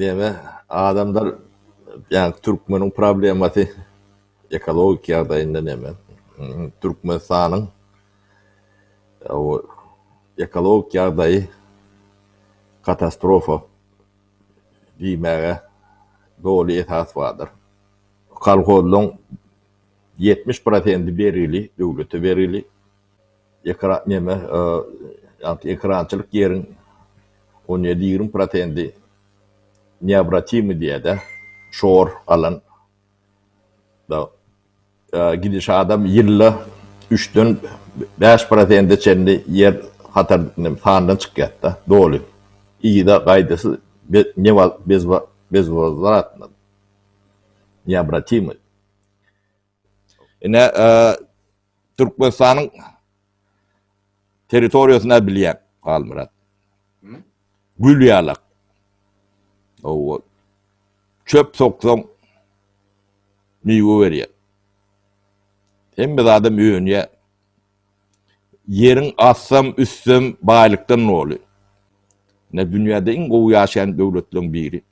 Deme adamlar yani Türkmen'in problemati ekolojik yardayında neme. Türkmenistan'ın o ekolojik yardayı katastrofa diýmäge dolu esas vardır. Kolhozlaryň 70% berili, döwlete berili. Ekran neme, ekrançylyk ýeriň 17-20% neobratimi diýede, şor alan da gidiş adam ýylla 3'den 5% çenli yer hatar sandan çykýar da dolu. İýde gaýdasy bezwazlar neobratimi. Ine Türkmenistanyň territoriýasyna bilýän Galmurat. Gülýalak. O çöp soksaň miýwe berýär. Hemme adam öýünýär. Yeriň assam üssem baýlykdan boly. Ne dünýäde iň gowy ýaşaýan döwletleriň biri.